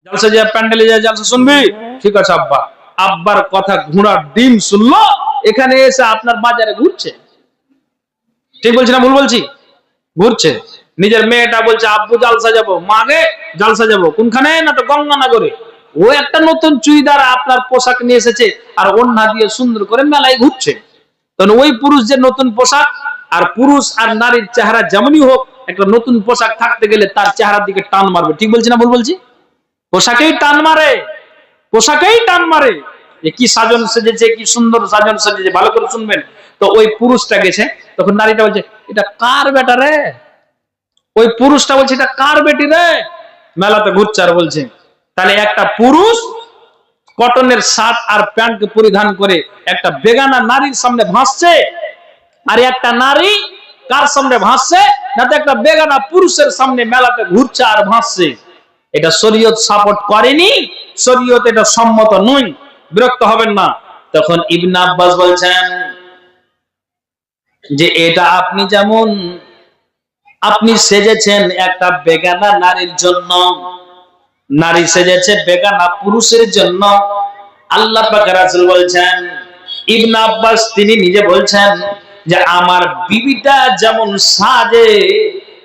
জালসা যা প্যান্ডেলে যা জালসা শুনবি, ঠিক আছে আব্বা। আব্বার কথা ঘোড়ার ডিম শুনলো, এখানে এসে আপনার বাজারে ঘুরছে। ঠিক বলছি না ভুল বলছি? ঘুরছে। নিজের মেয়েটা বলছে আব্বু জালসা যাবো, মাগে জালসা যাবো কোনখানে, না তো গঙ্গানগরে। ও একটা নতুন চুড়িদার আপনার পোশাক নিয়ে এসেছে আর ওড়না দিয়ে সুন্দর করে মেলায় ঘুরছে। তখন ওই পুরুষ যে নতুন পোশাক, আর পুরুষ আর নারীর চেহারা যেমনই হোক, একটা নতুন পোশাক থাকতে গেলে তার চেহারার দিকে টান মারবে। ঠিক বলছি না ভুল বলছি? পোশাকেই টান মারে, পোশাকেই টান মারে। যে কি সাজন সেজেছে, কি সুন্দর সাজন সেজেছে, ভালো করে শুনবেন। তো ওই পুরুষটা গেছে, তখন নারীটা বলছে এটা কার বেটা রে? ওই পুরুষটা বলছে এটা কার বেটি রে? মেলাতে ঘুরছে আর বলছে। তাহলে একটা পুরুষ কটনের শার্ট আর প্যান্ট পরিধান করে একটা বেগানা নারীর সামনে ভাসছে, আর একটা নারী কার সামনে ভাসছে, যাতে একটা বেগানা পুরুষের সামনে মেলাতে ঘুরছে আর ভাসছে। এটা শরীয়ত সাপোর্ট করেনি, শরীয়ত এটা সম্মত নয়। বিরক্ত হবেন না। তখন ইবনে আব্বাস বলছেন যে এটা আপনি যেমন আপনি সেজেছেন একটা বেগানা নারীর জন্য, নারী সেজেছে বেগানা পুরুষের জন্য। আল্লাহ পাক রাসূল বলছেন, ইবনে আব্বাস তিনি নিজে বলছেন যে আমার বিবিটা যেমন সাজে,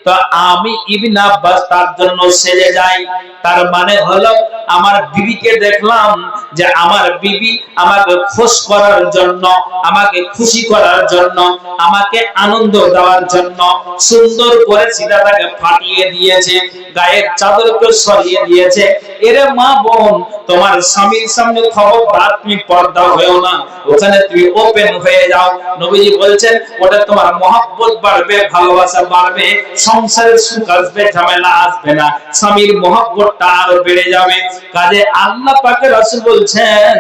তো আমি ইবনে আব্বাস তার জন্য সেজে যাই। তার মানে হলো আমার বিবিকে দেখলাম যে আমার বিবি আমাকে খুশ করার জন্য, আমাকে খুশি করার জন্য, আমাকে আনন্দ দেওয়ার জন্য সুন্দর করে সিধাটাকে ফাটিয়ে দিয়েছে, গায়ের চাদরকে সরিয়ে দিয়েছে। এরে মা বোন, তোমার স্বামীর সামনে খবরদার তুমি পর্দা হয়েও না, ওখানে তুমি ওপেন হয়ে যাও। নবীজি বলছেন ওটা তোমার মহব্বত বাড়বে, ভালোবাসা বাড়বে, সংসারের সুখ আসবে, ঝামেলা আসবে না, স্বামীর মহব্বতটা আরো বেড়ে যাবে। কাজে আল্লাহ পাকের রাসূল বলছেন,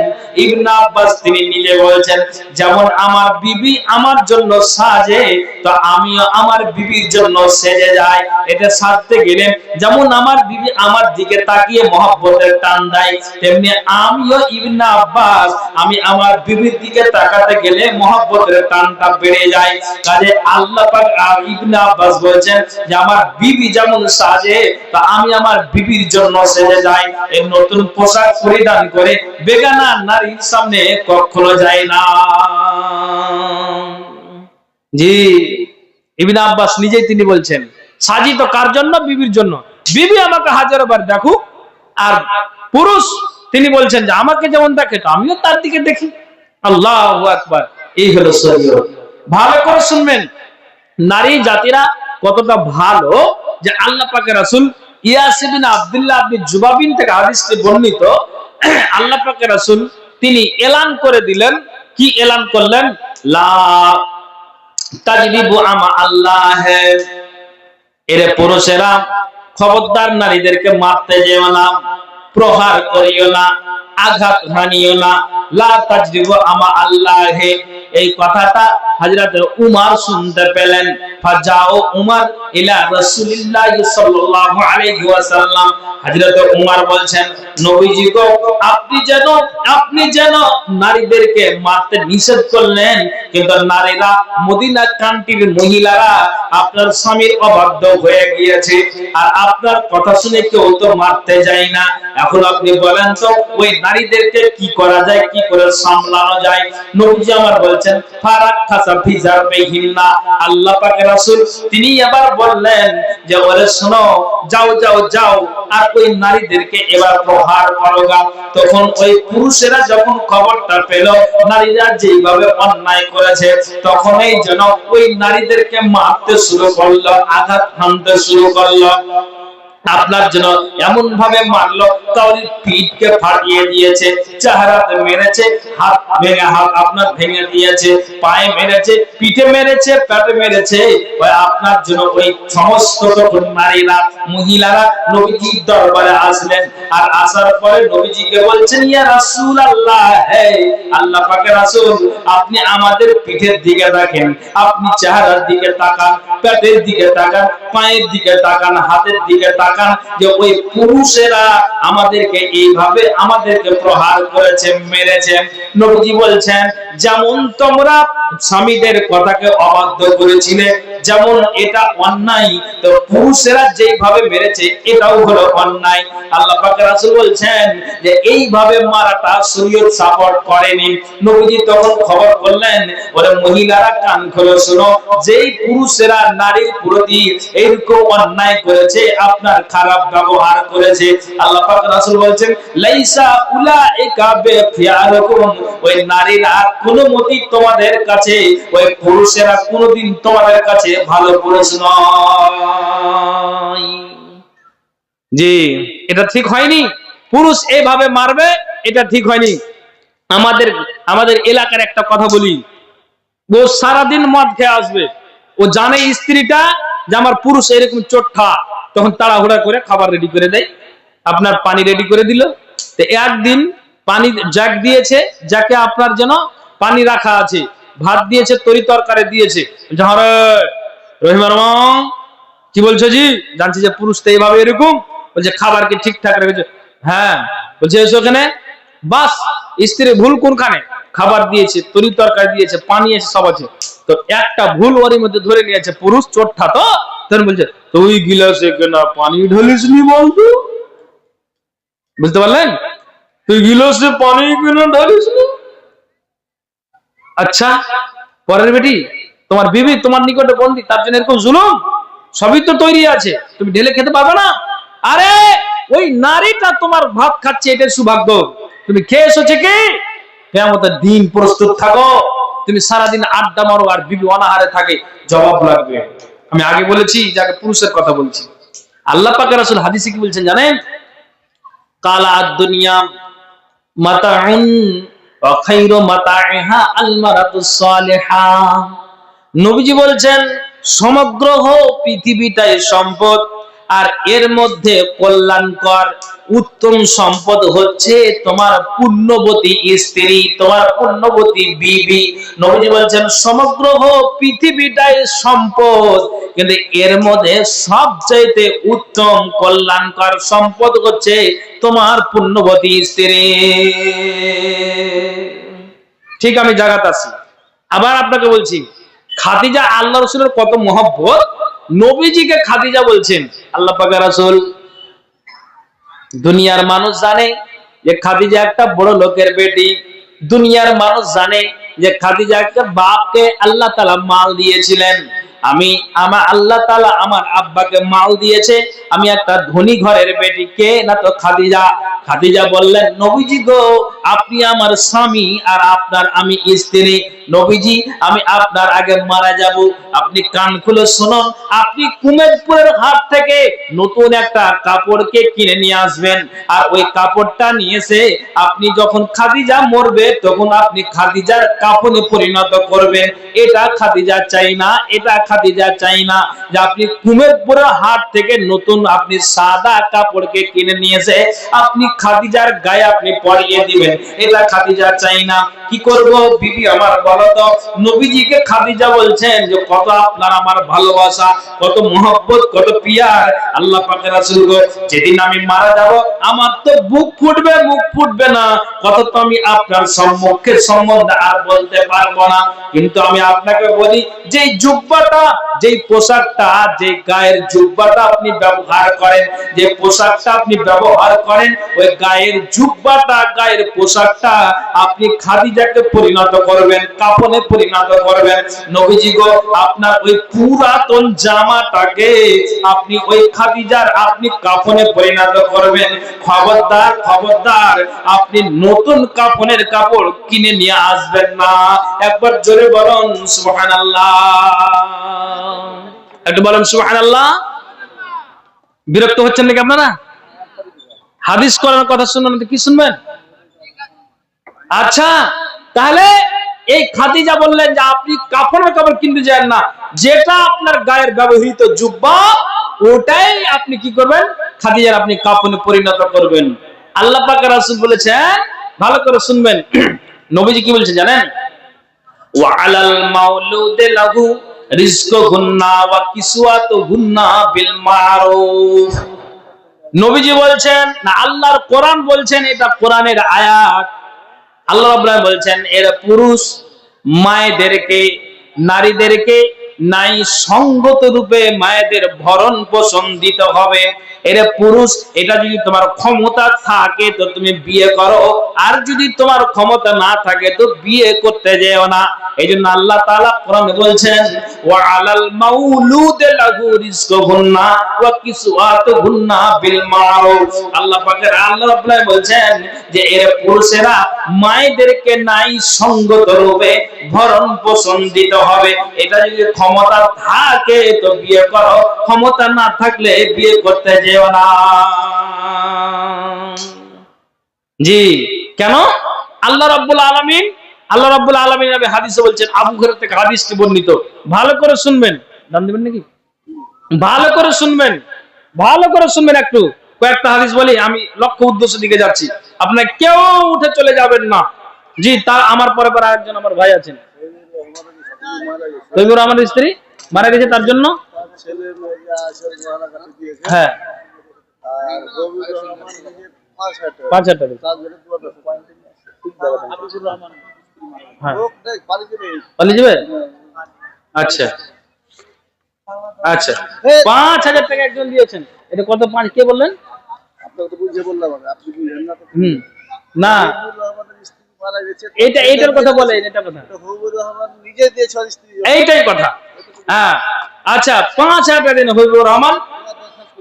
ইবনে আব্বাস তিনি নিজে বলছেন যেমন আমার বিবি আমার জন্য সাজে, তো আমিও আমার বিবির জন্য সেজে যাই। এটা সাজতে গেলে যেমন আমার বিবি আমার দিকে তাকিয়ে মহব্বতের টান দেয়, তেমনি আমিও ইবনে আব্বাস আমি আমার বিবির দিকে তাকাতে গেলে মহব্বতের টানটা বেড়ে যায়। কাজে আল্লাহ পাক আর ইবনে আব্বাস বলেছেন যে আমার বিবি যেমন সাজে, তা আমি আমার বিবির জন্য সেজে যাই। এই নতুন পোশাক পরিধান করে বেগানা নারীর সামনে কখনো যায় না। জি, ইবনে আব্বাস নিজেই তিনি বলছেন সাজি তো কার জন্য? বিবির জন্য। বিবি আমাকে হাজারো বার দেখুক, আর পুরুষ তিনি বলছেন যে আমাকে যেমন দেখে তো আমিও তার দিকে দেখি। আল্লাহু আকবার। এই হলো শরীয়ত। ভালো করে শুনবেন, নারী জাতিরা কতটা ভালো যে আল্লাহ পাকের রাসূল ইয়াস ইবনে আব্দুল্লাহ ইবনে জুবাবিন থেকে হাদিসটি বর্ণিত। আল্লাহ পাকের রাসূল তিনি এলান করে দিলেন, কি এলান করলেন? লা তাজরিবু আমা আল্লাহ, এরে পুরুষেরা খবরদার নারীদেরকে মারতে যেও না, প্রহার করিও না, আঘাত হানিও না। লা তাজরিবু আমা আল্লাহ, এই কথাটা হযরত উমর শুনতে পেলেন। ফাজাও উমর ইলা রাসূলিল্লাহ সাল্লাল্লাহু আলাইহি ওয়াসাল্লাম, হযরত উমর বলছেন নবীজি গো আপনি যেন নারীদেরকে মারতে নিষেধ করলেন, কিন্তু নারীরা মদিনা কান্ট্রির মহিলারা আপনার স্বামীর অবাধ্য হয়ে গিয়েছে, আর আপনার কথা শুনে কেউ তো মারতে যায় না। এখন আপনি বলেন তো ওই নারীদেরকে কি করা যায়, কি করে সামলানো যায়? নবীজি আমার বলছেন ফারাক খাসা ফিজার বেহিন্না। আল্লাহ পাকের রাসূল তিনি এবার বললেন যে ওরে শোনো, যাও যাও যাও আর ওই নারীদেরকে এবার প্রহার করোগা। তখন ওই পুরুষেরা যখন খবরটা পেল নারীরা যেভাবে অন্যায় করেছে, তখনই যেন ওই নারীদেরকে মারতে শুরু করলো, আঘাত হানতে শুরু করলো। আপনার জন্য এমন ভাবে মারলো তাহলে পিঠকে ফাটিয়ে দিয়েছে, চেহারাতে মেরেছে, হাত ভেঙে হাত আপনার ভেঙে দিয়েছে, পায়ে মেরেছে, পিঠে মেরেছে, পেটে মেরেছে। ওই আপনার জন্য ওই সমস্ত নারীরা মহিলারা নবীজির দরবারে আসলেন। আর আসার পরে নবীজিকে বলছেন ইয়া রাসূলুল্লাহ, হে আল্লাহ পাকের রাসূল, আপনি আমাদের পিঠের দিকে দেখেন, আপনি চেহারার দিকে তাকান, পেটের দিকে তাকান, পায়ের দিকে তাকান, হাতের দিকে তাকান, যে ওই পুরুষেরা আমার আমাদেরকে এইভাবে আমাদেরকে প্রহার করেছে, মেরেছে। নবীজি বলছেন, যেমন তোমরা স্বামীদের কথাকে অবাধ্য করেছিলে, যেমন এটা অন্যায়, তো পুরুষেরা যেইভাবে মেরেছে এটাও হলো অন্যায়। আল্লাহ পাক রাসূল বলছেন যে এইভাবে মারাটা শরীয়ত সাপোর্ট করেনি। নবীজি তখন খবর করলেন, ওরে মহিলারা কান খুলে শোনো, যেই পুরুষেরা নারীর প্রতি এরকম অন্যায় করেছে, আপনার খারাপ ব্যবহার করেছে, আল্লাহ পাক রাসূল বলছেন, লাইসা উলাইকা বিখিয়ারকুম, ওই নারীরা কোনমতেই তোমাদের কাছে, ওই পুরুষেরা কোনদিন তোমাদের কাছে ভালো পুরুষ নয়। জি, এটা ঠিক হয়নি। পুরুষ এভাবে মারবে, এটা ঠিক হয়নি। আমাদের এলাকার একটা কথা বলি, ও সারাদিন মদ খেয়ে আসবে, ও জানে স্ত্রীটা যে আমার পুরুষ এরকম চোট্টা, তখন তাড়াহুড়া করে খাবার রেডি করে দেয়, আপনার পানি রেডি করে দিল। তো একদিন পানি জাগ দিয়েছে, যাকে আপনার যেন পানি রাখা আছে, ভাত দিয়েছে, তরি তরকারি দিয়েছে, রহিমা রহমান কি বলছো জি, জানছি যে পুরুষ তো এইভাবে এরকম, বলছে খাবার কি ঠিকঠাক রেখেছে? হ্যাঁ। বলছে এসো এখানে। বাস, স্ত্রী ভুল কোনখানে? খাবার দিয়েছে, তরি তরকারি দিয়েছে, পানি আছে, সব আছে, তো একটা ভুল ওর মধ্যে ধরে নিয়েছে, পুরুষ চোট্টা, তো তখন বলছে তুই গিলাসে কেনা পানি ঢালিসনি বলতো, বুঝতে পারলেন? তুই গিলাসে পানি কেনা ঢালিসনি। আচ্ছা, পরের বেটি তোমার বিবি তোমার নিকটে বন্দি, তার জন্য এরকম জুলুম? সবই তো তৈরি আছে, তুমি ঢেলে খেতে পারবে না? আরে ওই নারীটা তোমার ভাত খাচ্ছে, এটার সৌভাগ্য, তুমি খেয়ে এসেছো কি? কিয়ামতের দিন প্রস্তুত থাকো, তুমি সারাদিন আড্ডা মারো আর বিবি অনাহারে থাকে, জবাব লাগবে। আমি আগে বলেছি যে আগে পুরুষের কথা বলছি। আল্লাহ পাকের রাসূল হাদিসে কি বলছেন জানেন? কালা দুনিয়া মাতাউন ওয়া খায়রু মাতাইহা আল মারাতুস সালিহা। নবীজি বলছেন, সমগ্র পৃথিবীটাই সম্পদ, আর এর মধ্যে কল্যাণকর উত্তম সম্পদ হচ্ছে তোমার পুণ্যবতী স্ত্রী, তোমার পুণ্যবতী বিবি। নবীজি বলছেন সমগ্র পৃথিবীটাই সম্পদ, কিন্তু এর মধ্যে সবচাইতে উত্তম কল্যাণকর সম্পদ হচ্ছে তোমার পুণ্যবতী স্ত্রী। ঠিক আমি জায়গাতে আছি। আবার আপনাকে বলছি, খাদিজা আল্লাহ রাসূলের কত মহব্বত, নবীজিকে খাদিজা বলছেন। আল্লাহ পাকের রাসূল, দুনিয়ার মানুষ জানে যে খাদিজা একটা বড় লোকের বেটি, দুনিয়ার মানুষ জানে যে খাদিজা একটা বাপকে আল্লাহ তাআলা মাল দিয়েছিলেন, আমার আল্লাহ তাআলা আমার আব্বাকে মাল দিয়েছে, আমি একটা ধনী ঘরের বেটি। কে না তো খাদিজা। খাদিজা বললেন, নবীজি গো, আপনি আমার স্বামী আর আপনার আমি স্ত্রী। নবীজি, আমি আপনার আগে মারা যাব, আপনি কান খুলে শুনুন, আপনি কুমেদপুরের হাট থেকে নতুন একটা কাপড়কে কিনে নিয়ে আসবেন, আর ওই কাপড়টা নিয়ে এসে আপনি যখন খাদিজা মরবে তখন আপনি খাদিজার কাফনে পরিণত করবেন। এটা খাদিজা চাই না, এটা খাদিজা চাই না যে আপনি কুমেদপুরের হাট থেকে নতুন আপনি সাদা কাপড়কে কিনে নিয়ে এসে আপনি খাদিজার গায়ে আপনি পরিয়ে দিবেন, এটা খাদিজা চাই না। কি করব বিবি আমার বলো তো? নবীজিকে খাদিজা বলছেন যে কত আপনার আমার ভালোবাসা, কত মহব্বত, কত পিয়ার। আল্লাহ পাকের রাসূল গো, যেদিন আমি মারা যাব আমার তো বুক ফুটবে, মুখ ফুটবে না, কত তো আমি আপনার সম্মুখে সম্বন্ধে আর বলতে পারবো না। কিন্তু আমি আপনাকে বলি, যে জুব্বাটা, যে পোশাকটা, যে গায়ের জুব্বাটা আপনি ব্যবহার করেন, যে পোশাকটা আপনি ব্যবহার করেন, ওই গায়ের জুব্বাটা, গায়ের পোশাকটা আপনি খাদিজাকে পরিণত করবেন, কাফনে পরিণত করবেন। নবীজি গো, আপনার ওই পুরাতন জামাটাকে আপনি ওই খাদিজার আপনি কাফনে পরিণত করবেন। খবরদার, খবরদার, আপনি নতুন কাফনের কাপড় কিনে নিয়ে আসবেন না। একবার জোরে বলুন সুবহানাল্লাহ, একটু বলুন সুবহানাল্লাহ। বিরক্ত হচ্ছেন নাকি আপনারা? হাদিস কোরআনের কথা শুনবেন না, কি শুনবেন? আচ্ছা, তাহলে এই খাদিজা বললেন যে আপনি কাফনের কাপড় কিনতে যান না, যেটা আপনার গায়ের ব্যবহৃত জুব্বা ওটাই আপনি কি করবেন, খাদিজার আপনি কাফনে পরিণত করবেন। আল্লাহ পাকের রাসূল বলেছেন, ভালো করে শুনবেন, নবীজি কি বলছে জানেন? ওয়া আলাল মাউলুদি লাহু রিজকুহুন্না ওয়া কিসওয়াতুহুন্না বিল মারুফ। নবীজি বলছেন না, আল্লাহর কোরআন বলছেন, এটা কোরআনের আয়াত। আল্লাহ রাব্বুল আলামিন বলছেন এরা পুরুষ মায়েদেরকে, নারীদেরকে নাই সঙ্গত রূপে মায়েদের ভরণ পোষণ দিতে হবে। এরা পুরুষ, এটা যদি তোমার ক্ষমতা থাকে তো তুমি বিয়ে করো, আর যদি তোমার ক্ষমতা না থাকে তো বিয়ে করতে যেও না। এই জন্য আল্লাহ তাআলা কোরআনে বলছেন ওয়া আলাল মাউলুদ লাহু রিজকুহুন্না ওয়া কিসওয়াতুহুন্না বিল মারুফ। আল্লাহ পাকের আল্লাহ রাব্বুল আলামিন বলছেন যে এরা পুরুষেরা মায়েদেরকে নাই সঙ্গত রূপে ভরণ পোষণ দিতে হবে। এটা যদি ক্ষমতা থাকে তো বিয়ে করো, ক্ষমতা না থাকলে বিয়ে করতে যেও না। জি, কেন? আল্লাহ রাব্বুল আলামিন নবী হাদিসে বলছেন, আবু হুরায়রা থেকে হাদিসটি বর্ণিত, ভালো করে শুনবেন। দান দিবেন নাকি? ভালো করে শুনবেন, ভালো করে শুনবেন। একটু কয়েকটা হাদিস বলি, আমি লক্ষ্য উদ্দেশ্য দিকে যাচ্ছি, আপনারা কেউ উঠে চলে যাবেন না। জি, তা আমার পরে পরে আরেকজন আমার ভাই আছেন, তৈবুর রহমানের স্ত্রী মারা গেছে, তার জন্য হ্যাঁ 5,000 টাকা পালিয়ে যাবে। আচ্ছা আচ্ছা, 5,000 টাকা একজন দিয়েছেন। এটা কত? 5 কে বললেন? না, এইটার কথা বলেন, এটা কথা এইটাই কথা। হ্যাঁ আচ্ছা, 5,000 টাকা দিন হবিবুর রহমান।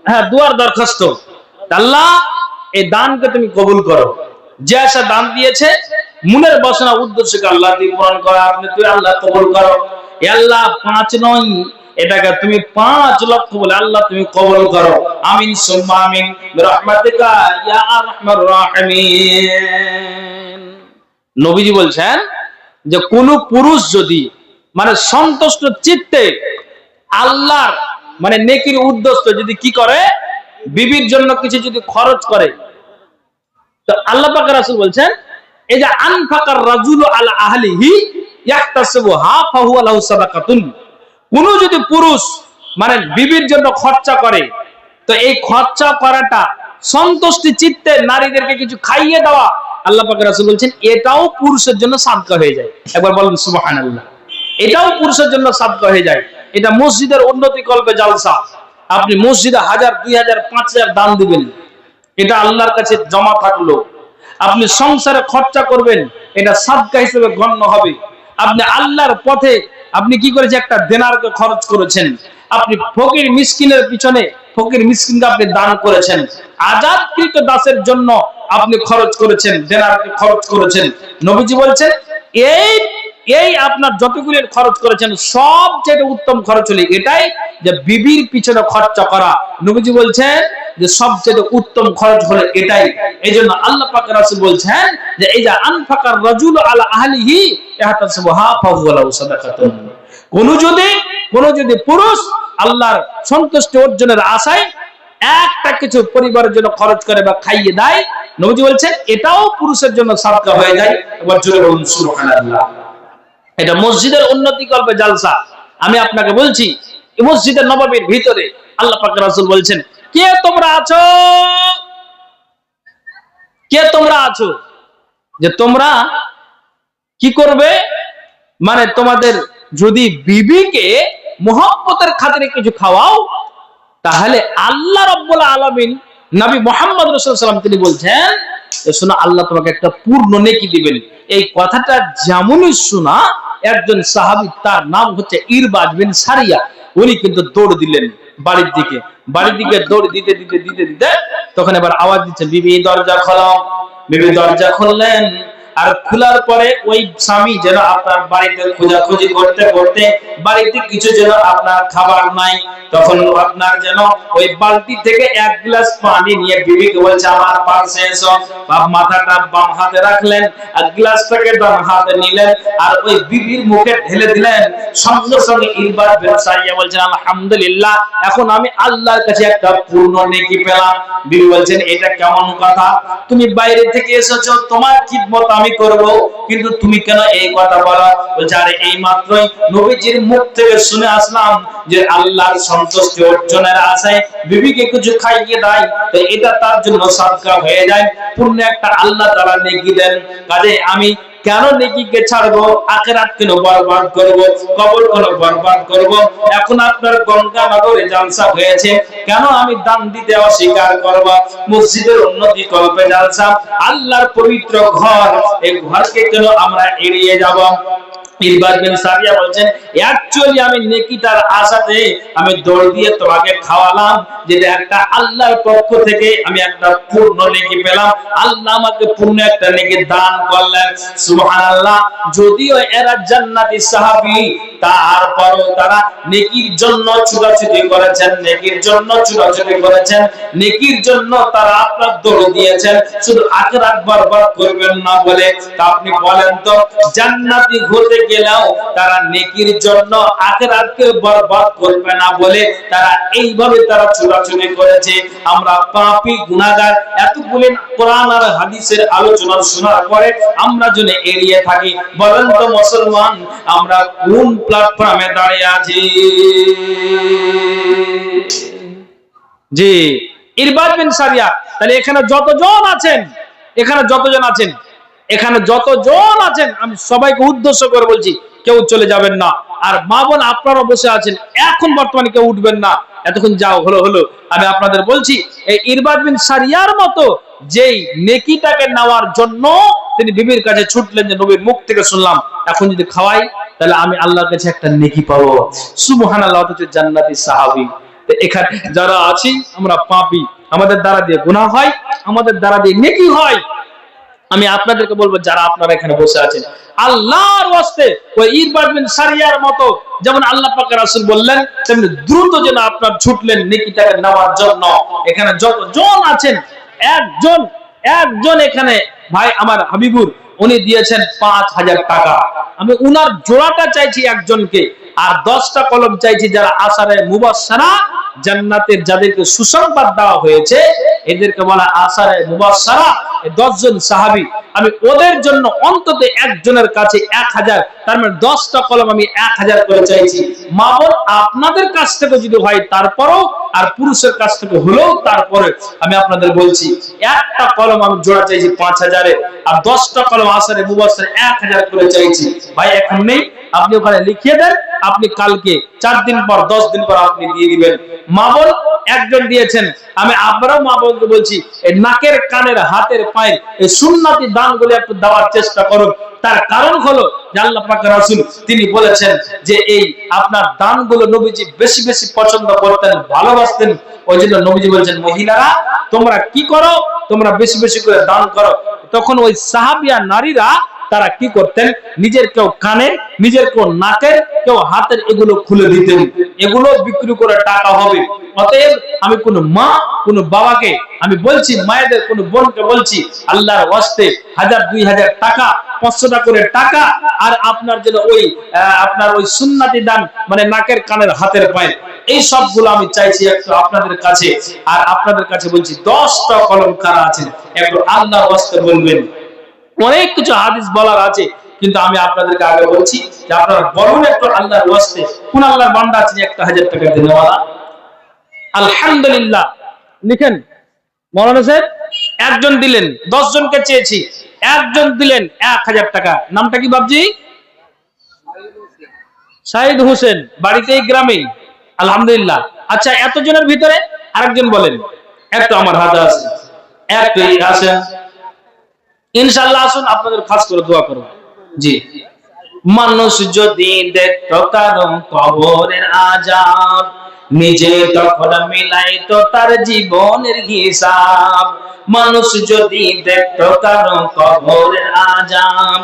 হ্যাঁ, দুয়ার দরখাস্ত, আল্লাহ এই দানকে তুমি কবুল করো। যে আসা দান দিয়েছে মনের বাসনা উদ্দেশ্যকে আল্লাহ দিয়ে পূরণ করো। আপনি তুই আল্লাহ কবুল করো। এ আল্লাহ 5 নয়, এটাকে তুমি 5 লক্ষ বলে আল্লাহ তুমি কবুল করো। আমিন সুম্মা আমিন বিরহমাতিকা ইয়া আরহামার রাহিমিন। নবীজি বলছেন যে কোন পুরুষ যদি মানে সন্তুষ্ট চিত্তে আল্লাহর মানে নেকির উদ্দেশ্য যদি কি করে, বিবির জন্য কিছু যদি খরচ করে, তো আল্লাহ পাক রাসূল বলছেন এই যে আনফাকার রাজুলু আলা আহলিহি ইয়াহতাসিবুহা ফাহুয়া লাহু সাদাকাতুন। কোন যদি পুরুষ মানে বিবির জন্য খরচা করে, তো এই খরচা করাটা সন্তুষ্টি চিত্তে নারীদেরকে কিছু খাইয়ে দেওয়া, আল্লাহ পাক রাসূল বলছেন এটাও পুরুষের জন্য সাদকা হয়ে যায়। একবার বলেন সুবহানাল্লাহ। এটাও পুরুষের জন্য সাদকা হয়ে যায়। এটা মসজিদের উন্নতি কল্পে জালসা। আপনি মসজিদে 1000, 2000, 5000 দান দিবেন, এটা আল্লাহর কাছে জমা থাকলো। আপনি সংসারে খরচা করবেন, এটা সাদকা হিসেবে গণ্য হবে। আপনি আল্লাহর পথে আপনি কি করেছেন, একটা দেনারকে খরচ করেছেন। আপনি ফকির মিসকিনের পিছনে ফকির মিসকিনকে আপনি দান করেছেন। আযাদকৃত দাসের জন্য আপনি খরচ করেছেন, দেনারকে খরচ করেছেন। নবীজি বলছেন এই আপনার যতগুলো খরচ করেছেন সবচেয়ে উত্তম খরচ হলো এটাই, যে বিবির পিছনে খরচা করা। নবীজি বলছেন যে সবচেয়ে উত্তম খরচ হলো এটাই। এইজন্য আল্লাহ পাক রাসূল বলছেন যে এই যে আনফাকার রাজুলু আলা আহলিহি ইয়াহতাসিবুহা ফাহুয়া লাহু সাদাকাতুন। কোন যদি পুরুষ আল্লাহর সন্তুষ্টি অর্জনের আশায় একটা কিছু পরিবারের জন্য খরচ করে বা খাইয়ে দেয়, নবীজি বলছেন এটাও পুরুষের জন্য সাদকা হয়ে যায়। এবার জোরে বলুন সুবহানাল্লাহ। এটা মসজিদের উন্নতি কল্পে জালসা। আমি আপনাকে বলছি এই মসজিদে নববীর ভিতরে আল্লাহ পাক রাসূল বলছেন কে তোমরা আছো যে তোমরা কি করবে, মানে তোমাদের যদি বিবিকে মুহাব্বতের খাতিরে কিছু খাওয়াও, তাহলে আল্লাহ রাব্বুল আলামিন নবী মুহাম্মদ রাসূলুল্লাহ সাল্লাল্লাহু আলাইহি ওয়াসাল্লাম তিনি বলছেন শোনো, আল্লাহ তোমাকে একটা পূর্ণ নেকি দিবেন। এই কথাটা যেমনই শোনা, একজন সাহাবী তার নাম হচ্ছে ইরবাদ বিন সারিয়া, উনি কিন্তু দৌড় দিলেন বাড়ির দিকে দৌড় দিতে তখন এবার আওয়াজ দিচ্ছেন বিবি দরজা খোলো। বিবি দরজা খুললেন, আর খোলার পরে ওই স্বামী যেন আপনার বাড়িতে খোঁজাখুঁজি করতে বাড়িতে কিছু যেন আপনার খাবার নাই, তখন আপনার যেন ওই বালতি থেকে 1 গ্লাস পানি নিয়ে বিবিকে বলছে আমার পাশে এসো। মাথাটা বাম হাতে রাখলেন আর গ্লাসটাকে ডান হাতে নিলেন আর ওই বিবির মুখে ঢেলে দিলেন। সঙ্গে সঙ্গে ইরবাদ বিন সারিয়া বলছেন আলহামদুলিল্লাহ, এখন আমি আল্লাহর কাছে একটা পূর্ণ নেকি পেলাম। বিবি বলছেন এটা কেমন কথা, তুমি বাইরে থেকে এসেছো, তোমার খিদমত আমি করব, কিন্তু তুমি কেন এই কথা বলো? বলছে আরে এই মাত্রই নবীজির মুখ থেকে শুনে আসলাম যে আল্লাহর সন্তুষ্টি অর্জনের আশায় বিবিকে কিছু খাইয়ে দেয়, তো এটা তার জন্য সাদকা হয়ে যায়, পুণ্য একটা আল্লাহ তাআলা নেকি দেন। কাজে আমি কেন নেকিকে ছাড়বো? আখিরাত কেন বরবাদ করব? কবর কেন বরবাদ করব? এখন আপনার গঙ্গা নগরে জালসা হয়েছে, কেন আমি দান দিতে অস্বীকার করব? মসজিদের উন্নতি করবে জালসা, আল্লাহর পবিত্র ঘর, এই ঘরকে কেন আমরা এড়িয়ে যাব? ইরবাদ বিন সারিয়া বলছেন অ্যাকচুয়ালি আমি নেকিটার আশাতে আমি দৌড় দিয়ে তোমাকে খাওয়ালাম, যেটা একটা আল্লাহর পক্ষ থেকে আমি একটা পূর্ণ নেকি পেলাম, আল্লাহ আমাকে পূর্ণ একটা নেকি দান করলেন। সুবহানাল্লাহ। যদিও এরা জান্নাতি সাহাবী, তারপরও তারা নেকির জন্য ছুটাছুটি করেছেন, নেকির জন্য ছুটাছুটি করেছেন, নেকির জন্য তারা আপনার দৌড় দিয়েছেন, শুধু আখিরাত বরবাদ করবেন না বলে। তা আপনি বলেন তো, জান্নাতি হতে গেলেও তারা নেকির জন্য আখিরাতকে বরবাদ করবে না বলে তারা এইভাবে তারা ছুটাছুটি করেছে। আমরা পাপী গুনাহগার, এতগুলো কোরআন আর হাদিসের আলোচনা শোনার পরে আমরা যেন এড়িয়ে থাকি। বলেন তো মুসলমান, আমরা কোন প্ল্যাটফর্মে দাঁড়িয়ে আছি? জি, ইরবাদ বিন সারিয়া। তাহলে এখানে যতজন আছেন, আমি সবাইকে উদ্দেশ্য করে বলছি, কেউ চলে যাবেন না। আর মা বোন আপনারা বসে আছেন, এখন বর্তমানে কেউ উঠবেন না, এতক্ষণ যাও হলো। আমি আপনাদের বলছি, এই ইরবাদ বিন সারিয়ার মতো যেই নেকিটাকে নেওয়ার জন্য তিনি বিবির কাছে ছুটলেন, যে নবীর মুখ থেকে শুনলাম এখন যদি খাওয়াই তাহলে আমি আল্লাহর কাছে একটা নেকি পাবো। সুবহানাল্লাহ। অথচ জান্নাতি সাহাবী। তো এখানে যারা আছি আমরা পাপী, আমাদের দ্বারা দিয়ে গুনাহ হয়, আমাদের দ্বারা দিয়ে নেকি হয়। আমি আপনাদেরকে বলবো, যারা আপনারা এখানে বসে আছেন, আল্লাহর ওয়াস্তে ওই ইরবাদ বিন সারিয়ার মতো যেমন আল্লাহ পাক রাসূল বললেন, তেমনি দ্রুত যেন আপনার ছুটলেন নেকিটাকে নেওয়ার জন্য। এখানে যতজন আছেন, একজন এখানে ভাই আমার হাবিবুর, উনি দিয়েছেন 5000 টাকা। আমি উনার জোড়াটা চাইছি একজনকে, আর 10টা কলম চাইছি যারা আশারে মুবাশশারা, জান্নাতের যাদেরকে সুসংবাদ দেওয়া হয়েছে, এদেরকে বলা আশারে মুবাশশারা। 10 জন সাহাবী, আমি ওদের জন্য অন্তত একজনের কাছে 1000, তার মানে 10টা কলম আমি 1000 করে চাইছি। মা বোন আপনাদের কাছ থেকে যদি হয় তারপরও, আর পুরুষের কাছ থেকে হলেও তারপরে, আমি আপনাদের বলছি একটা কলম আমি জোড়া চাইছি 5000 এর, আর 10টা কলম আশারে মুবাশশারা 1000 করে চাইছি। ভাই এখন নেই, আপনি ওখানে লিখিয়ে দেন, আপনি কালকে 4 দিন পর 10 দিন পর আপনি দিয়ে দিবেন। মা বোন একজন দিয়েছেন, আমি আবারও মা বোনকে বলছি, এই নাকের, কানের, হাতের, পায়ের এই সুন্নতি দানগুলো একটু দেওয়ার চেষ্টা করুন। তার কারণ হলো যে আল্লাহ পাক রাসূল তিনি বলেছেন যে এই আপনার দানগুলো নবীজি বেশি বেশি পছন্দ করতেন, ভালোবাসতেন। ওই জন্য নবীজি বলেছেন, মহিলারা তোমরা কি করো, তোমরা বেশি বেশি করে দান করো। তখন ওই সাহাবিয়া নারীরা তারা কি করতেন, নিজের কেউ কানের, নিজের কেউ নাকের, কেউ হাতের, এগুলো খুলে দিতেন, এগুলো বিক্রি করে টাকা হবে। অতএব আমি কোন মা, কোন বাবাকে আমি বলছি, মায়েদের কোন বোনকে বলছি, আল্লাহর ওয়াস্তে 1000 2000 টাকা, 500 টাকা করে টাকা, আর আপনার যেন ওই আপনার ওই সুন্নতি দান, মানে নাকের, কানের, হাতের, পায়ের, এই সবগুলো আমি চাইছি একটু আপনাদের কাছে। আর আপনাদের কাছে বলছি, 10টা কলম কারা আছেন একটু আল্লাহর ওয়াস্তে বলবেন। অনেক কিছু হাদিস বলার আছে, কিন্তু আমি আপনাদেরকে আগে বলছি যে আপনারা বলুন একটু আল্লাহর ওয়াস্তে, কোন আল্লাহর বান্দা আছেন 1000 টাকা দেনেওয়ালা? আলহামদুলিল্লাহ। লিখেন মৌলানা সাহেব, একজন দিলেন, 10 জনকে চেয়েছি, একজন দিলেন 1000 টাকা। নামটা কি বাবজি? সাইদ হোসেন, বাড়িতেই গ্রামেই। আলহামদুলিল্লাহ। আচ্ছা, এতজনের ভিতরে আরেকজন বলেন, একটু আমার হাতে আছে, একটু আসেন ইনশাআল্লাহ, আসুন আপনাদের খাস করে দোয়া করব। জি। মানুষ যদি দেখতো কারো কবরের আযাব, নিজে তখন মিলাইতো তার জীবনের হিসাব। মানুষ যদি দেখতো কারো কবরের আযাব,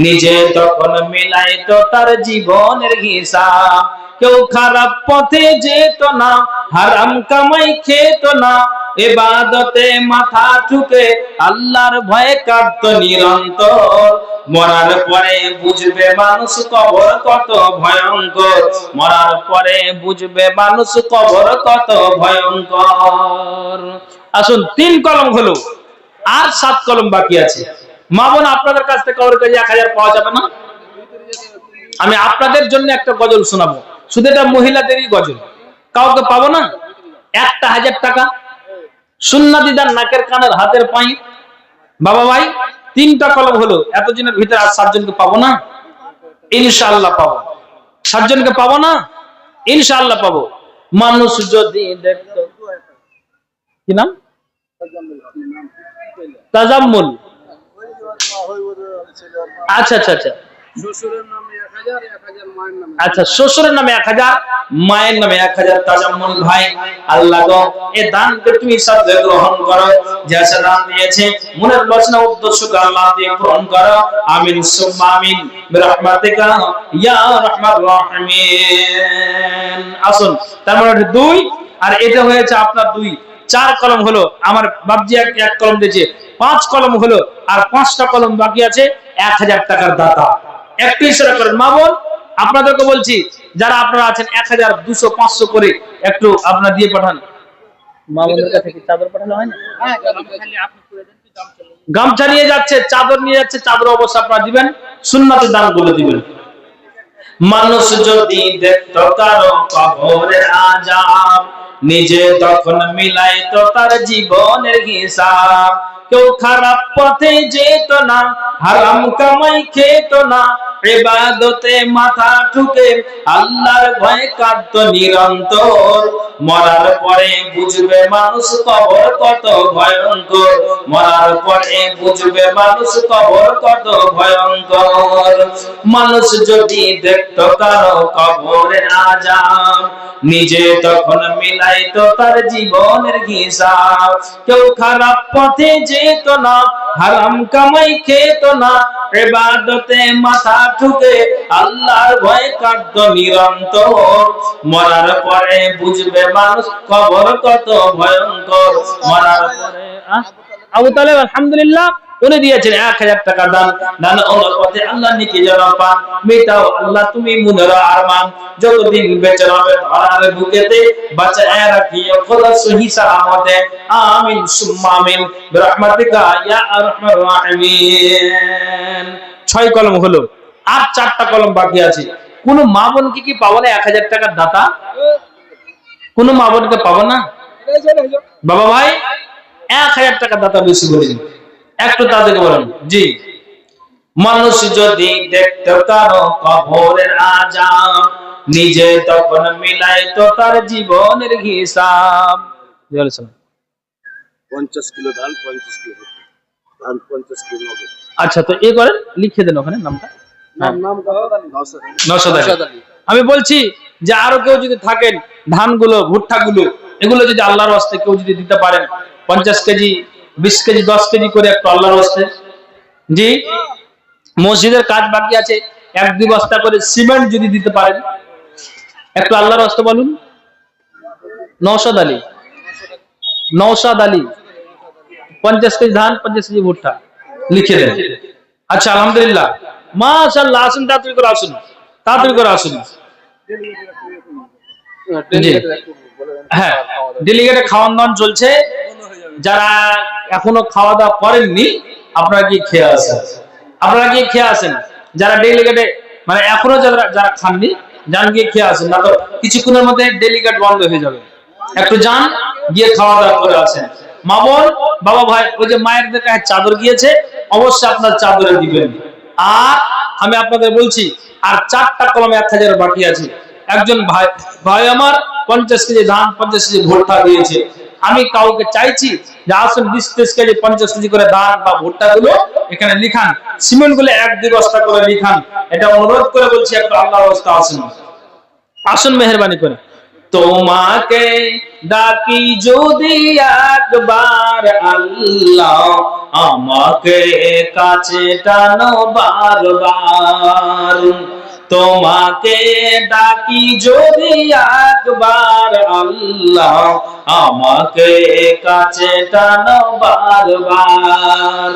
নিজে তখন মিলাইতো তার জীবনের হিসাব। কেউ খারাপ পথে যেত না, হারাম কামাই খেত না, ইবাদতে মাথা ঠুকে আল্লাহর ভয়ে কাঁদতো নিরন্তর। মরার পরে বুঝবে মানুষ কবর কত ভয়ঙ্কর, মরার পরে বুঝবে মানুষ কবর কত ভয়ঙ্কর। আসুন, 3 কলম হলো, আর 7 কলম বাকি আছে। মা বোন আপনাদের কাছ থেকে কারোর কাছে 1000 পাওয়া যাবে না? আমি আপনাদের জন্য একটা গজল শোনাবো, শুধু এটা মহিলাদেরই গজল, কাউকে পাবো না। 1000 টাকা সুন্নাতি দান, নাকের কানের হাতের পাই। বাবা ভাই 3টা কলম হলো, এতজনের ভিতরে আর 7 জনকে পাবো না? ইনশাআল্লাহ পাবো। 7 জনকে পাবো না? ইনশাআল্লাহ পাবো। মানুষ যদি দেখতো, কি নাম? তাজাম্মুল। আচ্ছা আচ্ছা আচ্ছা, আচ্ছা শ্বশুরের নামে 1000, মায়ের নামে 1000। তাজাম্মুল ভাই, আল্লাহ গো এই দানকে তুমি সাথে গ্রহণ করো, যা যা দান দিয়েছে মনের বাসনা উদ্দেশ্যকে আল্লাহ দিয়ে পূরণ করো। আমিন সুম্মা আমিন বিরহমাতিকা ইয়া রাহমার রাহিমিন। আসুন, তার মানে 2, আর এটা হয়েছে আপনার 2, 4 কলম হলো। আমার বাপজি এক কলম দিয়েছে, 5 কলম হলো, আর 5টা কলম বাকি আছে। 1000 টাকার দাতা একটু ইশারা করেন। মা বোন আপনাদেরকে বলছি, যারা আপনারা আছেন 1000, 200, 500 করে একটু আপনারা দিয়ে পাঠান। মা বোনদের কাছে কি চাদর পাঠানো হয় না? গামছা নিয়ে যাচ্ছে, চাদর নিয়ে যাচ্ছে, চাদর অবশ্য আপনারা দিবেন, সুন্নাতের দানগুলো দিবেন। মানুষ যদি দেখতো কারো কবরের আযাব, নিজে তখন মিলাইতো তার জীবনের হিসাব। কেউ খারাপ পথে যেত না, হারাম কামাই খেত না, ইবাদতে মাথা ঠুকে আল্লাহর ভয়ে কাঁদতো নিরন্তর। মরার পরে বুঝবে মানুষ কবর কত ভয়ঙ্কর, মরার পরে বুঝবে মানুষ কবর কত ভয়ঙ্কর। মানুষ যদি দেখতো কারো কবরের আযাব, নিজে তখন মিলাইতো তার জীবনের হিসাব। কেউ খারাপ পথে যেত না, হারাম কামাই খেত না, ইবাদতে মাথা ঠুকে আল্লাহর ভয়ে কাঁদতো নিরন্তর। মরার পরে বুঝবে মানুষ কবর কত ভয়ঙ্কর, মরার পরে। আবু তালেব আলহামদুলিল্লাহ উনি দিয়েছেন 1000 টাকা দান। দান ওনার পথে আল্লাহ নিকে যেন পান, মেটাও আল্লাহ তুমি মনের আরমান। যতদিন বেঁচে রবে ধরার বুকেতে, বাঁচায় রাখিও খোদা সহি সালামতে। আমিন সুম্মা আমিন বিরহমাতিকা ইয়া আরহামার রাহিমিন। 6 কলম হলো, আর 4টা কলম বাকি আছে। কোন মা বোনকে কি পাবো না 1000 টাকার দাতা? কোন মা বোনকে পাবো না? বাবা ভাই 1000 টাকা দাতা বেশি বলেন, একটু তাদেরকে বলেন। জি, মানুষ যদি দেখতো কারো কবরের আযাব, নিজে তখন মিলাইতো তার জীবনের হিসাব। 50 কিলো ধান, 50 কিলো ধান, 50 কিলো নগদ। আচ্ছা, তো এই করেন, লিখে দেন ওখানে নামটা। নওশাদ আলী। আমি বলছি যে আরো কেউ যদি থাকেন, ধানগুলো, ভুট্টাগুলো, এগুলো যদি আল্লাহর ওয়াস্তে কেউ যদি দিতে পারেন, 50 কেজি, 20 কেজি, 10 কেজি করে একটু আল্লাহর ওয়াস্তে। জি, মসজিদের কাজ বাকি আছে, 1-2 বস্তা করে সিমেন্ট যদি দিতে পারেন, একটু আল্লাহর ওয়াস্তে বলুন। নওশাদ আলী, নওশাদ আলী, 50 কেজি ধান, 50 কেজি ভুট্টা লিখে দেন। আচ্ছা আলহামদুলিল্লাহ, মাশাআল্লাহ। আসুন, তাড়াতাড়ি করে আসুন, তাড়াতাড়ি করে আসুন। হ্যাঁ, ডেলিগেটে খাওয়ান দাওয়ান চলছে। যারা এখনো খাওয়া দাওয়া করেননি, আপনারা কি খেয়ে আসেন, আপনারা কি খেয়ে আসেন। যারা ডেলিগেটে মানে এখনো যারা খাননি, যান গিয়ে খেয়ে আসেন, না তো কিছুক্ষণের মধ্যে ডেলিগেট বন্ধ হয়ে যাবে। একটু যান, গিয়ে খাওয়া দাওয়া করে আসেন। মা বোন, বাবা ভাই, ওই যে মায়ের কাছে চাদর গিয়েছে, অবশ্যই আপনার চাদরে দিবেন। আর আমি আপনাদের বলছি, আর 4টা কলমে 1000 বাকি আছে। একজন ভাই আমার 50 কেজি ধান, 50 কেজি ভুট্টা দিয়েছে। আমি কাউকে চাইছি যে আসুন 20-30 কেজি, 50 কেজি করে ধান বা ভুট্টা গুলো এখানে লিখান, সিমেন্ট গুলো 1-2 বস্তা করে লিখান। এটা অনুরোধ করে বলছি, একটু আল্লাহর রাস্তায় আসুন, আসুন মেহেরবানি করে। তোমাকে ডাকি যদি একবার আল্লাহ, আমাকে কাছে টানো বারবার। তোমাকে ডাকি যদি একবার আল্লাহ, আমাকে কাছে টানো বারবার।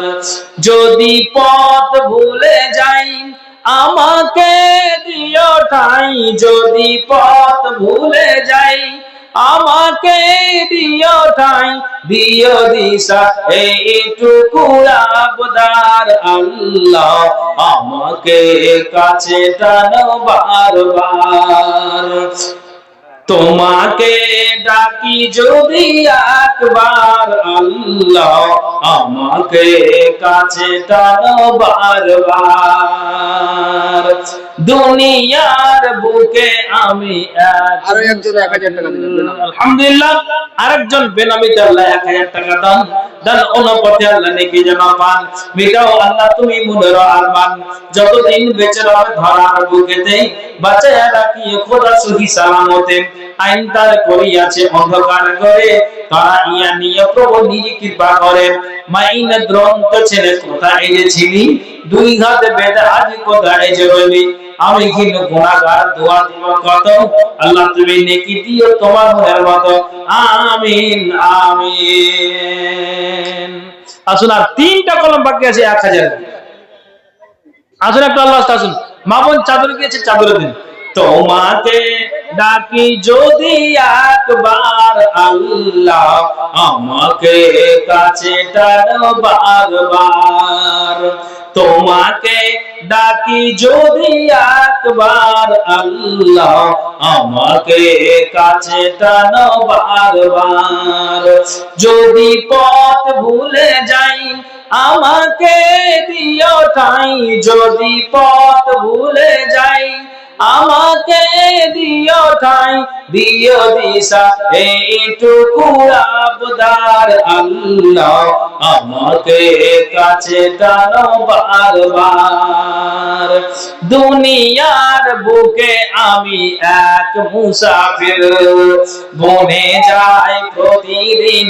যদি পথ ভুলে যাই আমাকে দিও ঠাই, যদি পথ ভুলে যাই আমাকে দিও ঠাই দিও দিশা এইটুকু আবদার আল্লাহ আমাকে কাছে টানো বারবার তোমাকে ডাকি যদি একবার আল্লাহ আমাকে কাছে টানো বারবার দুনিয়ার বুকে আমি আরো একজন 1000 টাকা দিলেন আলহামদুলিল্লাহ আরেকজন বেনামিতে আল্লাহ 1000 টাকা দান দান অনুপথে আল্লাহ নেকি যেন পান মিটাও আল্লাহ তুমি মনের আরমান যতদিন বেঁচে রবে ধরার বুকেতে বাঁচায়া রাখিও খোদা সহি সালামতে আইন তার করিয়াছে অন্ধকার করে তারা ইয়া নিয়ে প্রভু নিজে কৃপা করে মাইন গ্রন্থ ছেলে কোথায় এনেছিলি দুই হাতে বেদা আজ কোথায় যে রবি আমি কিন্তু গুনাহগার দোয়া দিব কত আল্লাহ তুমি নেকি দিও তোমার মনের মতো আমিন আমিন আসুন আর 3টা কলম বাকি আছে 1000 আসুন একটু আল্লাহ আসুন মা বোন চাদর গিয়েছে চাদর দিন তোমাকে ডাকি যদি একবার আল্লাহ আমাকে কাছে টানো বারবার তোমাকে ডাকি যদি একবার আল্লাহ আমাকে কাছে টানো বারবার যদি পথ ভুলে যাই আমাকে দিও ঠাই যদি পথ ভুলে যাই আমাকে দিও ঠাই দিও দিশা এইটুকু আবদার আল্লাহ আমাকে কাছে টানো বারবার দুনিয়ার বুকে আমি এক মুসাফির বনে যাই প্রতিদিন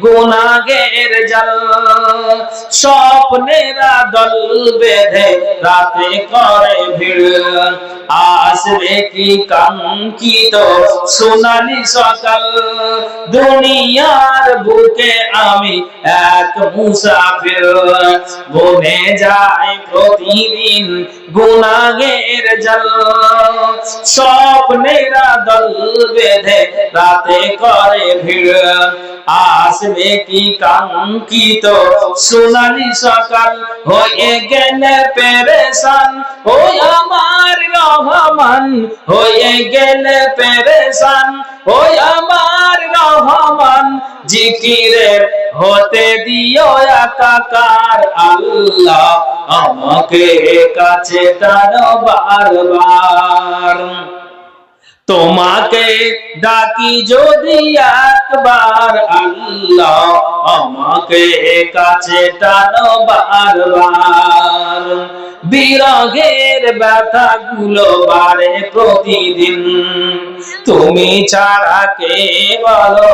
গুনাহের জাল স্বপ্নেরা দল বেঁধে রাতে করে ভিড় আসবে কি কাঙ্ক্ষিত সোনালি সকাল দুনিয়ার বুকে আমি এক মুসাফির বনে যাই প্রতিদিন গুনাহের জাল স্বপ্নেরা দল বেঁধে রাতে করে ভিড় আসবে কি কাঙ্ক্ষিত সোনালি সকাল হয়ে গেলে পেরেশান ওই আমার রহমান হয়ে গেলে পেরেশান ওই আমার রহমান জিকিরের হতে দিও একাকার আল্লাহ আমাকে কাছে টানো বারবার তোমাকে ডাকি যদি একবার আল্লাহ আমাকে কাছে টানো বারবার বিরহের ব্যথা গুলো বাড়ে প্রতিদিন তুমি ছাড়া কে বলো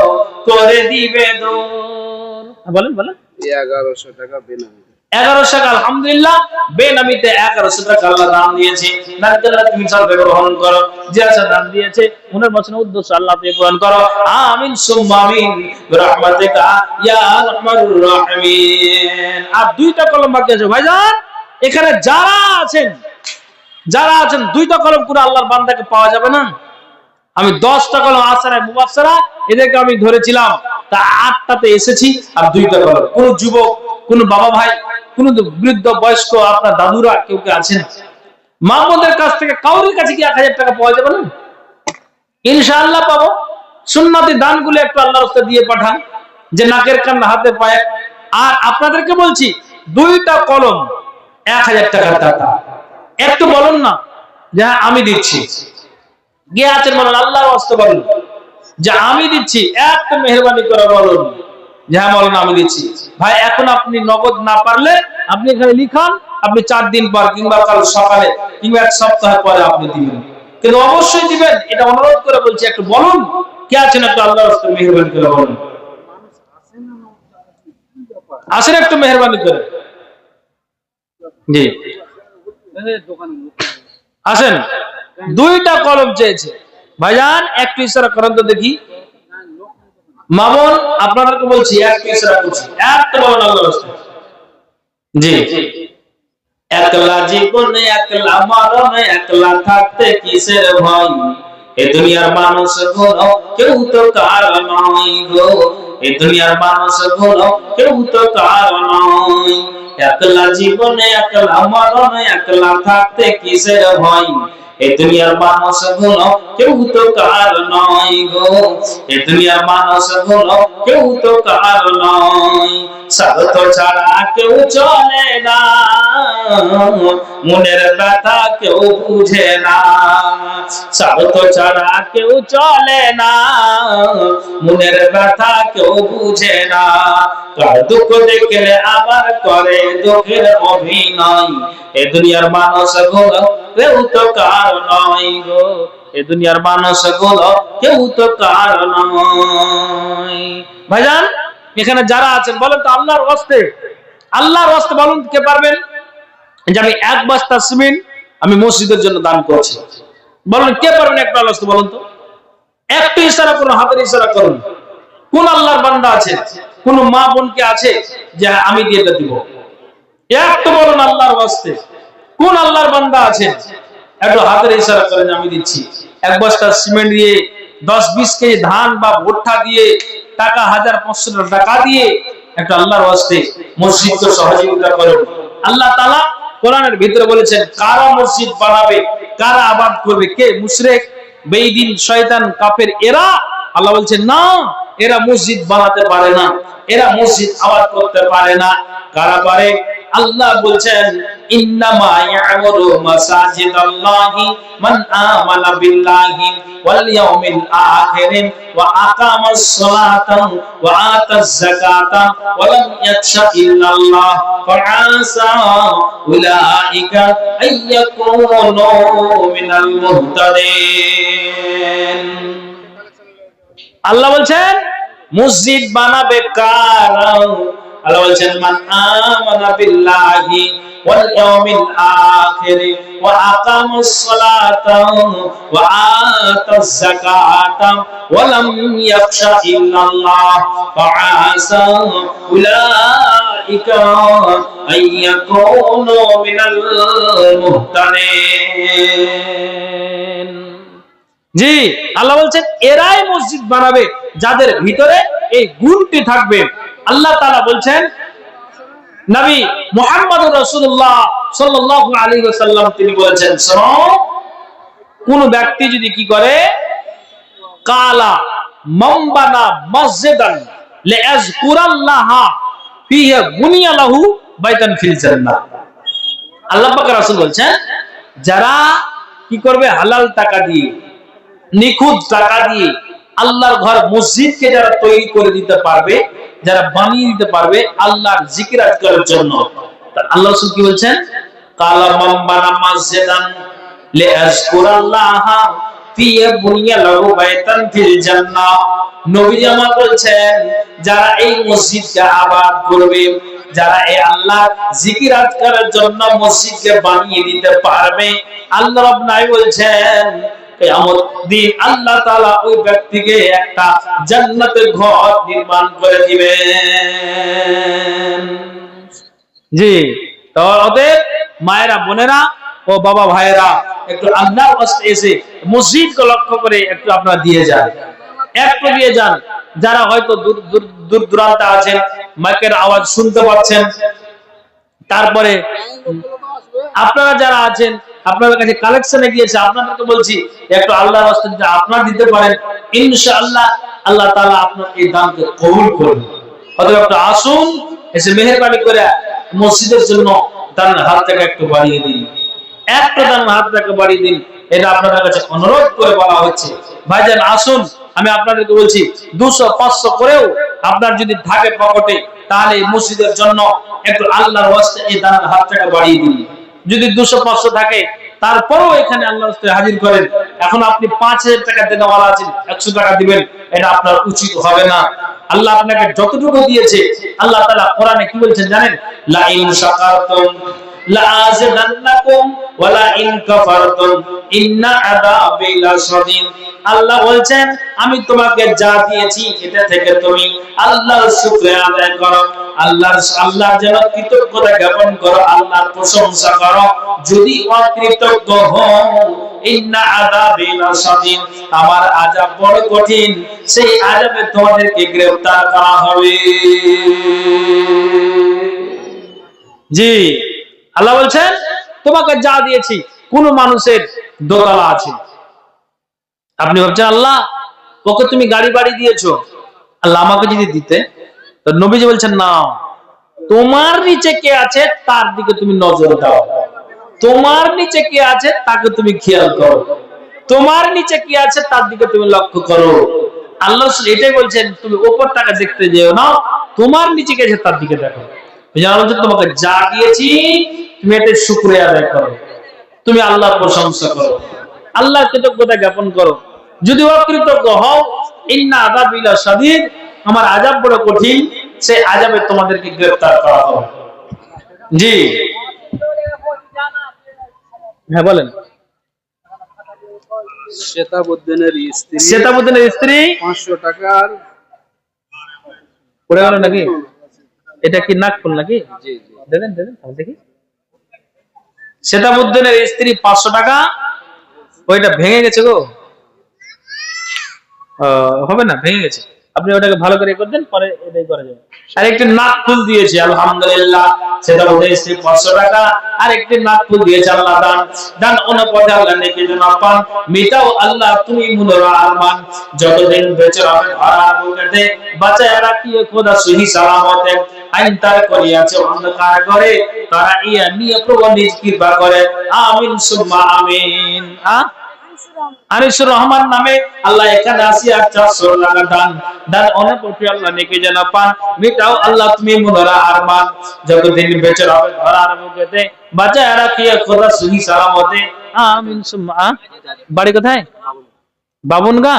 করে দিবে দূর বলেন বলেন 1100 টাকা বেনামি 1100 টাকা আলহামদুলিল্লাহ বেনামিতে 1100 টাকা আল্লাহ দান দিয়েছে নারকেল্লা তুমি সরকার গ্রহণ করো যে আশা দান দিয়েছে উনার বচনের উদ্দেশ্য আল্লাহ তুমি পূরণ করো আমিন সুম্মা আমিন বিরহমাতিকা ইয়া আরহামার রাহিমিন আর 2টা কলম বাকি আছে ভাইজান এখানে যারা আছেন 2টা কলম করে আল্লাহর বান্দাকে পাওয়া যাবে না আমি 10টা কলম আসরা মুবাসসারা এদেরকে আমি ধরেছিলাম তা 8টাতে এসেছি আর 2টা কলম কোন যুবক কোন বাবা ভাই কোন বৃদ্ধ বয়স্ক আপনার দাদুরা কেউ কে আছেন মা বোনদের কাছ থেকে কাউরির কাছে কি 1000 টাকা পাওয়া যাবে না ইনশাআল্লাহ পাবো সুন্নতি দানগুলো একটু আল্লাহর রাস্তায় দিয়ে পাঠান যে নাকের কান্না হাতে পায়ে আর আপনাদেরকে বলছি 2টা কলম 1000 টাকার টাকা একটু বলুন না যে আমি দিচ্ছি কে আছেন বলুন আল্লাহর রাস্তায় বলুন যে আমি দিচ্ছি একটু মেহেরবানি করে বলুন যে হ্যাঁ বলুন আমি দিচ্ছি ভাই এখন আপনি নগদ না পারলে আপনি এখানে লিখান আপনি 4 দিন পর কিংবা কাল সকালে কিংবা 1 সপ্তাহ পরে আপনি দিবেন কিন্তু অবশ্যই দিবেন এটা অনুরোধ করে বলছি একটু বলুন কে আছেন একটু আল্লাহর রাস্তায় মেহেরবানি করে বলুন আসেন একটু মেহেরবানি করে জি আসেন 2টা কলম চেয়েছে ভাইজান একটু ইশারা করেন তো দেখি মামুন আপনাদেরকে বলছি একটু ইশারা করছি একটু বলুন আল্লাহর রাস্তায় জি একলা জীবনে একলা মরণে একলা থাকতে কিসের ভয় এই দুনিয়ার মানুষগুলো কেউ তো কার নয় গো, এই দুনিয়ার মানুষগুলো কেউ তো কার নয়। একলা জীবনে একলা মরণে একলা থাকতে কিসের ভয়, এই দুনিয়ার মানুষগুলো কেউ তো কার নয় গো, এই দুনিয়ার মানুষগুলো কেউ তো কার নয়। স্বার্থ ছাড়া কেউ চলে না, মনের ব্যথা কেউ বুঝে না। স্বার্থ ছাড়া কেউ চলে না, মনের ব্যথা কেউ বুঝে না। কার দুঃখ দেখলে আবার করে দুঃখের অভিনয়, এই দুনিয়ার মানুষগুলো কেউ তো কার নয় গো, এই দুনিয়ার মানুষগুলো কেউ তো কার নয়। ভাইজান এখানে যারা আছেন বলেন তো আল্লাহর ওয়াস্তে, আল্লাহর ওয়াস্তে বলুন কে পারবেন যে আমি এক বস্তা সিমেন্ট আমি মসজিদের জন্য দান করছি? বলুন কে পারবেন একটা আল্লাহর ওয়াস্তে বলুন তো? একটু ইশারা করুন, হাতের ইশারা করুন। কোন আল্লাহর বান্দা আছে, কোন মা বোন কি আছে যে আমি দিয়ে এটা দিব? একটু বলুন আল্লাহর ওয়াস্তে, কোন আল্লাহর বান্দা আছে? একটু হাতের ইশারা করেন আমি দিচ্ছি। এক বস্তা সিমেন্ট দিয়ে 10-20 কেজি ধান বা ভুট্টা দিয়ে টাকা 1500 টাকা দিয়ে একটা আল্লাহর ওয়াস্তে মসজিদকে সহযোগিতা করুন। আল্লাহ তাআলা কোরআনের ভিতরে বলেছেন কারা মসজিদ বানাবে, কারা আবাদ করবে? কে? মুশরিক, বেঈদিন, শয়তান, কাফের এরা। আল্লাহ বলছেন না, এরা মসজিদ বানাতে পারে না, এরা মসজিদ আবাদ করতে পারে না। কারা পারে? আল্লাহ বলছেন ইন্নামা ইয়া'মুরু মাসাজিদাল্লাহি মান আমানা বিল্লাহি ওয়াল ইয়াউমিল আখির ওয়া আকামাস সালাতা ওয়া আতাজ যাকাতা ওয়া লাম ইয়াখশা ইল্লাল্লাহ ফাআসা উলাইকা আইয়াকুনু মিনাল মুহতাদিন। আল্লাহ বলছেন মসজিদ বানাবে কারা? আল্লাহ বলছেন মান আমানা বিল্লাহি ওয়াল ইয়াউমিল আখির ওয়া আকামাস সালাতা ওয়া আতাজ যাকাতা ওয়া লাম ইয়াখশা ইল্লাল্লাহ ফাআসা উলাইকা আইয়াকুনু মিনাল মুহতাদিন। জি, আল্লাহ বলছেন এরাই মসজিদ বানাবে যাদের ভিতরে এই গুণটি থাকবে। আল্লাহ তাআলা বলছেন নবী মুহাম্মদুর রাসূলুল্লাহ সাল্লাল্লাহু আলাইহি ওয়াসাল্লাম তিনি বলেছেন, শোনো, কোন ব্যক্তি যদি কি করে কালা মামবানা মসজিদান লিয়াযকুরাল্লাহা ফিহি বুনিয়া লাহু বাইতান ফিল জান্নাহ। আল্লাহ পাক রাসূল বলছেন যারা কি করবে হালাল টাকা দিয়ে, নিখুঁত টাকা দিয়ে আল্লাহর ঘর মসজিদকে যারা তৈরি করে দিতে পারবে, যারা বানিয়ে দিতে পারবে আল্লাহর জিকির আজকারের জন্য, আল্লাহ রাসূল কি বলছেন? কালা মান বানা মাসজিদান লিয়াযকুরাল্লাহা ফিহি বুনিয়া লাহু বাইতান ফিল জান্নাহ। নবীজি আমার বলছেন যারা এই মসজিদকে আবাদ করবে, যারা এই আল্লাহর জিকির আজকারের জন্য মসজিদকে বানিয়ে দিতে পারবে, আল্লাহ রাব্বুল আলামিন বলছেন কিয়ামত দিন আল্লাহ তাআলা ওই ব্যক্তিকে একটা জান্নাতের ঘর নির্মাণ করে দিবেন। জি, তো ওদের মায়েরা, বোনেরা ও বাবা ভাইয়েরা একটু আল্লাহর ওয়াস্তে এসে মসজিদকে লক্ষ্য করে একটু আপনারা দিয়ে যান, একটু দিয়ে যান। যারা হয়তো দূর দূরান্তে আছেন, মাইকের আওয়াজ শুনতে পাচ্ছেন, তারপরে আপনারা যারা আছেন আপনাদের কাছে কালেকশনে গিয়েছে, আপনাদেরকে বলছি একটু আল্লাহর ওয়াস্তে যদি আপনারা দিতে পারেন ইনশাআল্লাহ আল্লাহ তাআলা আপনার এই দানকে কবুল করবেন। অতএব একটু আসুন, এসে মেহেরবানি করে মসজিদের জন্য দানের হাতটাকে একটু বাড়িয়ে দিন, একটু দানের হাতটাকে বাড়িয়ে দিন। এটা আপনাদের কাছে অনুরোধ করে বলা হচ্ছে। ভাইজান আসুন, আমি আপনাদেরকে বলছি 200-500 করেও আপনার যদি থাকে পকেটে, তাহলে এই মসজিদের জন্য একটু আল্লাহর ওয়াস্তে এই দানের হাতটাকে বাড়িয়ে দিন। যদি 200-500 থাকে তারপরেও এখানে আল্লাহর ওয়াস্তে হাজির করেন। এখন আপনি 5000 টাকা দেওয়ালা আছেন, 100 টাকা দিবেন, এটা আপনার উচিত হবে না। আল্লাহ আপনাকে যতটুকু দিয়েছে, আল্লাহ তাআলা কোরআনে কি বলছেন জানেন? লা ইন শাকারতুম লাআযিদান্নাকুম ওয়া লা ইন কাফারতুম ইন্না আযাবি লাশাদীদ। আল্লাহ বলছেন আমি তোমাকে যা দিয়েছি এটা থেকে তুমি আল্লাহর শুকরিয়া আদায় করো, আল্লাহর যেন কৃতজ্ঞতা জ্ঞাপন করো, আল্লাহর প্রশংসা করো। যদি অকৃতজ্ঞ হও, ইন্না আযাবি লাশাদীদ, আমার আযাব বড় কঠিন, সেই আযাবে তোমাদেরকে গ্রেফতার করা হবে। জি, আল্লাহ বলছেন তোমাকে যা দিয়েছি। কোন মানুষের দোতলা আছে, আপনি ভাবছেন আল্লাহ ওকে তুমি গাড়ি বাড়ি দিয়েছো, আল্লাহ আমাকে যদি দিতে, তো নবীজি বলছেন না, তোমার নিচে কে আছে তার দিকে তুমি নজর দাও, তোমার নিচে কে আছে তাকে তুমি খেয়াল করো, তোমার নিচে কি আছে তার দিকে তুমি লক্ষ্য করো। আল্লাহ এটাই বলছেন তুমি উপর টাকা দেখতে যেও না, তোমার নিচে কে আছে তার দিকে দেখো। তোমাকে যা দিয়েছি তুমি এটা শুকরিয়া আদায় করো, তুমি আল্লাহর প্রশংসা করো, আল্লাহর কৃতজ্ঞতা জ্ঞাপন করো। যদি অকৃতজ্ঞ হও, ইন্না আযাবি লাশাদীদ, আমার আযাব বড় কঠিন, সেই আযাবে তোমাদেরকে গ্রেফতার করা হবে। জি হ্যাঁ বলেন। শেতাবুদ্দিনের স্ত্রী 500 টাকার পড়ে গেল নাকি? এটা কি নাকফুল নাকি? জি জি দেন আমি দেখি। শেতাবুদ্দিনের স্ত্রী 500 টাকা, ওইটা ভেঙে গেছে গো। হবে না, ভেঙে গেছে। আপনি ওটাকে ভালো করে করতেন, পরে এটাই করা যাবে। আর একটি নাকফুল দিয়েছে আলহামদুলিল্লাহ, সেটা বলে 500 টাকা। আর একটি নাকফুল দিয়েছে আল্লাহ দান অনুপদে আল্লাহ নেকি জনা পান। মিটাও আল্লাহ তুমি মুনরা আরমান, যতদিন বেঁচে হবে ধরার বুকেতে বাঁচায় রাখিও খোদা সহি সালামতে। আইন তার করিয়াছে অন্ধকার করে, তারা ইয়া নিয়ে প্রভু নিজ কৃপা করে। আমিন সুম্মা আমিন। আনিসুর রহমান নামে আল্লাহ এখানে আসি আর 400 টাকা দান অনুপতি আল্লাহ নেকি যেন পান। মিটাও আল্লাহ তুমি মুনরা আরমান, যতদিন বেঁচে হবে ধরার বুকেতে বাঁচায় রাখিও খোদা সহি সালামতে। আমিন সুম্মা। বাড়ি কোথায়? বাবুনগা।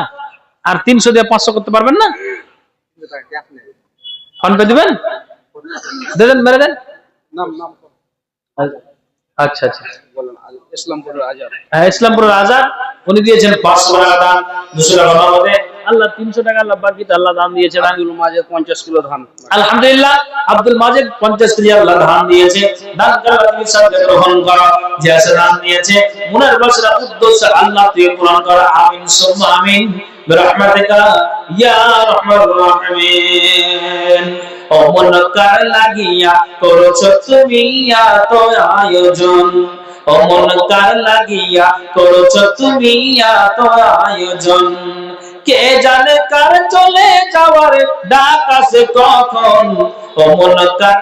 আর 300 দিয়ে 500 করতে পারবেন না? ফোন পে দিবেন? দেন মেরে দেন। আচ্ছা আচ্ছা, ইসলামপুরের আজাদ। হ্যাঁ ইসলামপুরের আজাদ, উনি দিয়েছেন 500 টাকা দান, 200 টাকা নগদে। আল্লাহ 300 টাকা আল্লাহ বাকিটা আল্লাহ দান দিয়েছে। আব্দুল মাজেদ 50 কিলো ধান। আলহামদুলিল্লাহ, আব্দুল মাজেদ 50 কেজি আল্লাহ ধান দিয়েছে। দান করে তুমি সবকে গ্রহণ করো, যে আছে দান দিয়েছে মনের বাসনা উদ্দেশ্য আল্লাহ তুই পূরণ কর। আমিন সুম্মা আমিন বিরহমাতিকা ইয়া আরহামার রাহিমিন। ও মন কার লাগিয়া করছো তুমি এত আয়োজন, ও মন কার লাগিয়া করছো তুমি এত আয়োজন, কে জানে কার চলে যাওয়ার ডাক আছে কখন, ও মন কার